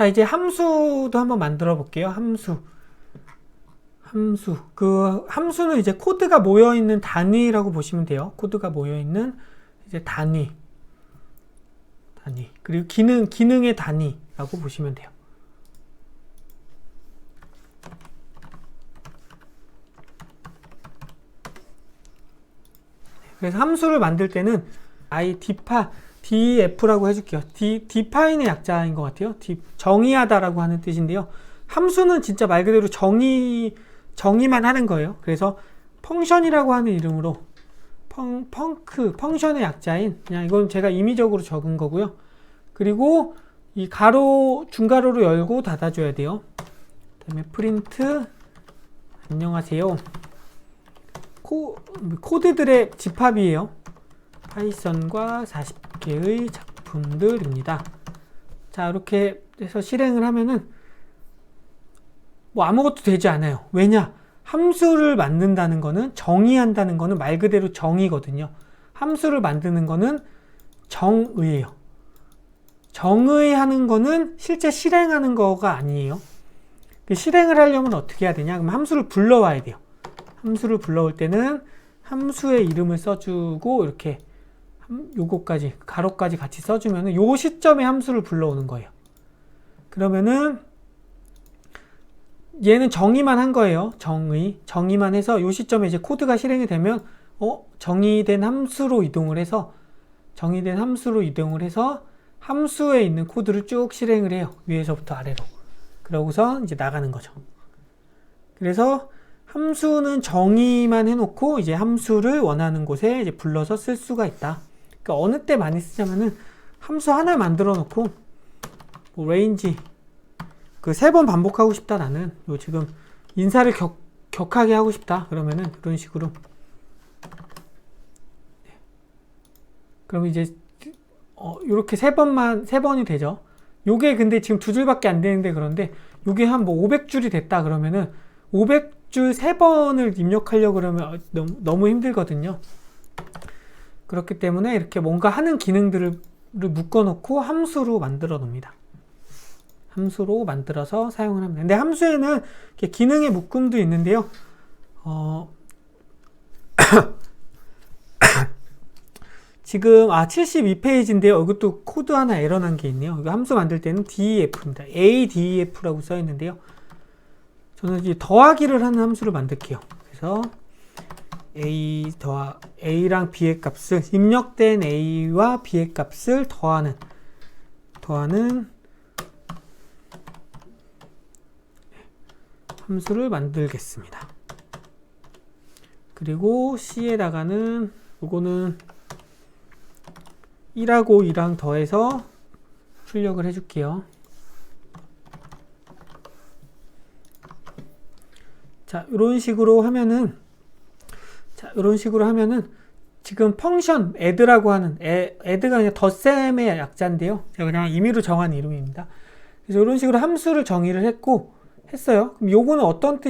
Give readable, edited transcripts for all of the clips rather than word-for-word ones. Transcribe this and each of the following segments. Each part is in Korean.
자, 이제 함수도 한번 만들어 볼게요. 함수. 그 함수는 이제 코드가 모여 있는 단위라고 보시면 돼요. 코드가 모여 있는 이제 단위. 그리고 기능의 단위라고 보시면 돼요. 그래서 함수를 만들 때는 df라고 해줄게요. define의 약자인 것 같아요. 정의하다라고 하는 뜻인데요. 함수는 진짜 말 그대로 정의만 하는 거예요. 그래서 펑션이라고 하는 이름으로 펑션의 약자인, 그냥 이건 제가 임의적으로 적은 거고요. 그리고 이 중가로를 열고 닫아줘야 돼요. 그 다음에 프린트 안녕하세요. 코드들의 집합이에요. 파이썬과 40개의 작품들입니다. 자, 이렇게 해서 실행을 하면은 뭐 아무것도 되지 않아요. 왜냐? 함수를 만든다는 거는, 정의한다는 거는 말 그대로 정의거든요. 함수를 만드는 거는 정의예요. 정의하는 거는 실제 실행하는 거가 아니에요. 실행을 하려면 어떻게 해야 되냐? 그럼 함수를 불러와야 돼요. 함수를 불러올 때는 함수의 이름을 써주고, 이렇게 요거까지, 가로까지 같이 써주면은 요 시점에 함수를 불러오는 거예요. 그러면은 얘는 정의만 한 거예요. 정의만 해서 요 시점에 이제 코드가 실행이 되면 정의된 함수로 이동을 해서 함수에 있는 코드를 쭉 실행을 해요. 위에서부터 아래로. 그러고서 이제 나가는 거죠. 그래서 함수는 정의만 해놓고 이제 함수를 원하는 곳에 이제 불러서 쓸 수가 있다. 그러니까 어느 때 많이 쓰자면은 함수 하나 만들어 놓고 뭐 range 그 3번 반복하고 싶다, 나는 요 지금 인사를 격하게 하고 싶다, 그러면은 이런 식으로. 그럼 이제 요렇게 3번이 되죠. 요게 근데 지금 2줄밖에 안 되는데, 그런데 요게 한 뭐 500줄이 됐다 그러면은 500줄 3번을 입력하려고 그러면 너무 힘들거든요. 그렇기 때문에 이렇게 뭔가 하는 기능들을 묶어 놓고 함수로 만들어 놉니다. 함수로 만들어서 사용을 합니다. 근데 함수에는 기능의 묶음도 있는데요. 지금 72페이지인데요. 이것도 코드 하나 에러 난 게 있네요. 이거 함수 만들 때는 def입니다. adef라고 써 있는데요. 저는 이제 더하기를 하는 함수를 만들게요. 그래서 a랑 b의 값을, 입력된 a와 b의 값을 더하는 함수를 만들겠습니다. 그리고 C에다가는 요거는 1하고 2랑 더해서 출력을 해줄게요. 자, 이런 식으로 하면은 지금 펑션 add라고 하는, add가 그냥 덧셈의 약자인데요. 제가 그냥 임의로 정한 이름입니다. 그래서 이런 식으로 함수를 정의를 했어요. 그럼 요거는 어떤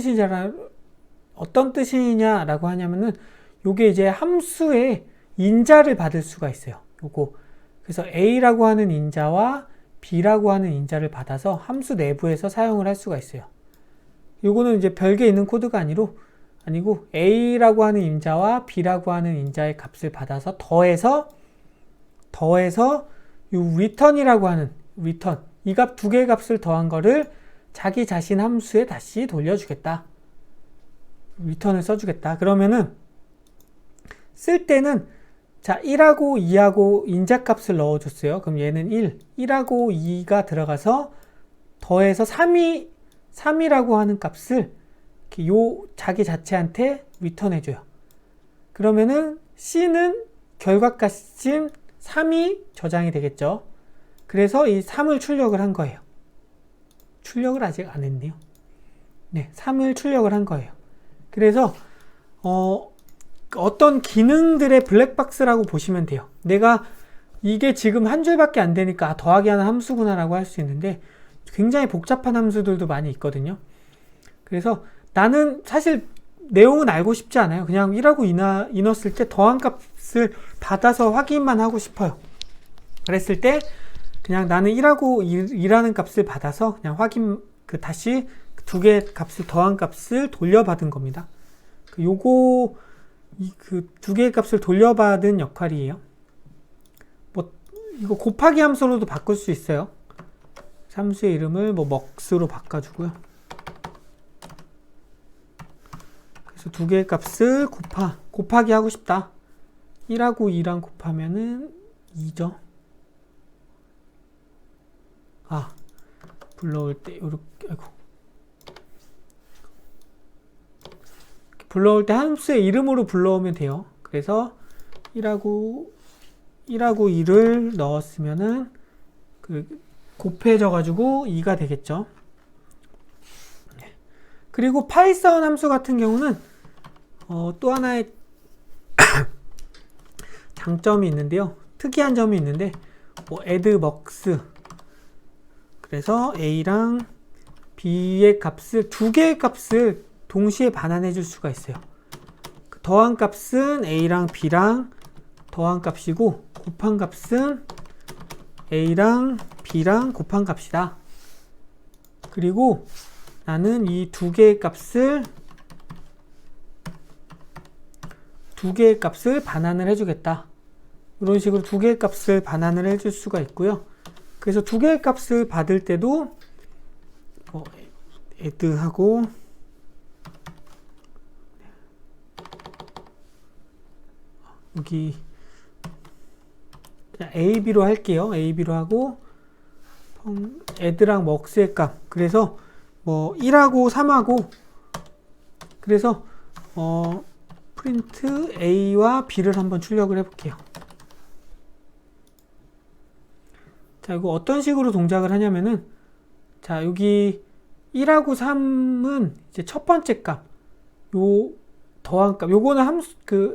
뜻이냐라고 하냐면은, 요게 이제 함수의 인자를 받을 수가 있어요. 요거. 그래서 a라고 하는 인자와 b라고 하는 인자를 받아서 함수 내부에서 사용을 할 수가 있어요. 요거는 이제 별개 있는 코드가 아니고 a라고 하는 인자와 b라고 하는 인자의 값을 받아서 더해서 요 return이라고 하는 이 값 두 개의 값을 더한 거를 자기 자신 함수에 다시 돌려주겠다. return을 써주겠다. 그러면은 쓸 때는, 자, 1하고 2하고 인자값을 넣어줬어요. 그럼 얘는 1하고 2가 들어가서 더해서 3이라고 하는 값을 요 자기 자체한테 return 해줘요. 그러면은 C는 결과값인 3이 저장이 되겠죠. 그래서 이 3을 출력을 한 거예요. 출력을 아직 안 했네요. 네, 3을 출력을 한 거예요. 그래서 어떤 기능들의 블랙박스라고 보시면 돼요. 내가 이게 지금 한 줄밖에 안 되니까 더하기 하는 함수구나 라고 할 수 있는데, 굉장히 복잡한 함수들도 많이 있거든요. 그래서 나는 사실 내용은 알고 싶지 않아요. 그냥 1하고 2 넣었을 때 더한 값을 받아서 확인만 하고 싶어요. 그랬을 때 그냥 나는 1하고 2라는 값을 받아서 그냥 다시 두 개의 값을 더한 값을 돌려받은 겁니다. 요거 그 두 개의 값을 돌려받은 역할이에요. 뭐 이거 곱하기 함수로도 바꿀 수 있어요. 함수의 이름을 뭐 먹스로 바꿔주고요. 그래서 두 개의 값을 곱하기 하고 싶다. 1하고 2랑 곱하면은 2죠. 불러올 때 요렇게 불러올 때 함수의 이름으로 불러오면 돼요. 그래서 1하고 2를 넣었으면은 곱해져 가지고 2가 되겠죠. 그리고 파이썬 함수 같은 경우는 또 하나의 장점이 있는데요. 특이한 점이 있는데 add mux, 그래서 a랑 b의 값을 두 개의 값을 동시에 반환해 줄 수가 있어요. 더한 값은 a랑 b랑 더한 값이고 곱한 값은 a랑 b랑 곱한 값이다. 그리고 나는 이 두 개의 값을 반환을 해주겠다. 이런 식으로 두 개의 값을 반환을 해줄 수가 있고요. 그래서 두 개의 값을 받을 때도 add하고 여기 그냥 ab로 할게요. ab로 하고 add랑 mux의 값, 그래서 뭐 1하고 3하고, 그래서 프린트 a와 b를 한번 출력을 해볼게요. 자, 이거 어떤 식으로 동작을 하냐면은, 자, 여기 1하고 3은 이제 첫 번째 값, 요 더한 값, 요거는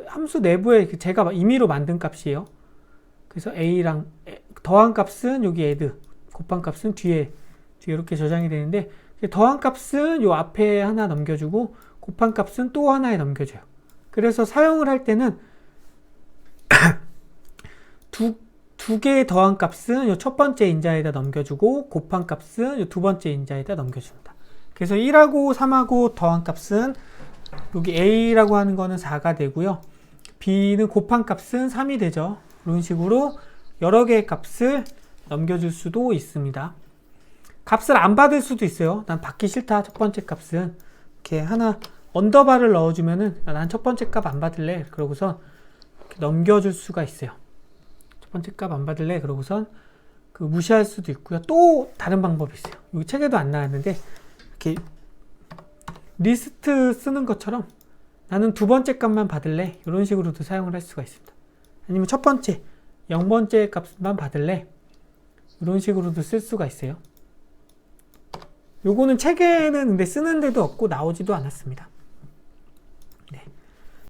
함수 내부에 제가 임의로 만든 값이에요. 그래서 a랑 더한 값은 여기 add, 곱한 값은 뒤에 이렇게 저장이 되는데, 더한 값은 요 앞에 하나 넘겨주고 곱한 값은 또 하나에 넘겨줘요. 그래서 사용을 할 때는 두 개의 더한 값은 요 첫 번째 인자에다 넘겨주고 곱한 값은 요 두 번째 인자에다 넘겨줍니다. 그래서 1하고 3하고 더한 값은 여기 a라고 하는 거는 4가 되고요. b는 곱한 값은 3이 되죠. 이런 식으로 여러 개의 값을 넘겨줄 수도 있습니다. 값을 안 받을 수도 있어요. 난 받기 싫다. 첫 번째 값은 이렇게 하나 언더바를 넣어주면은 난 첫 번째 값 안 받을래. 그러고선 이렇게 넘겨줄 수가 있어요. 첫 번째 값 안 받을래. 그러고선 무시할 수도 있고요. 또 다른 방법이 있어요. 여기 책에도 안 나왔는데 이렇게 리스트 쓰는 것처럼 나는 두 번째 값만 받을래. 이런 식으로도 사용을 할 수가 있습니다. 아니면 첫 번째 0번째 값만 받을래. 이런 식으로도 쓸 수가 있어요. 요거는 책에는 근데 쓰는 데도 없고 나오지도 않았습니다.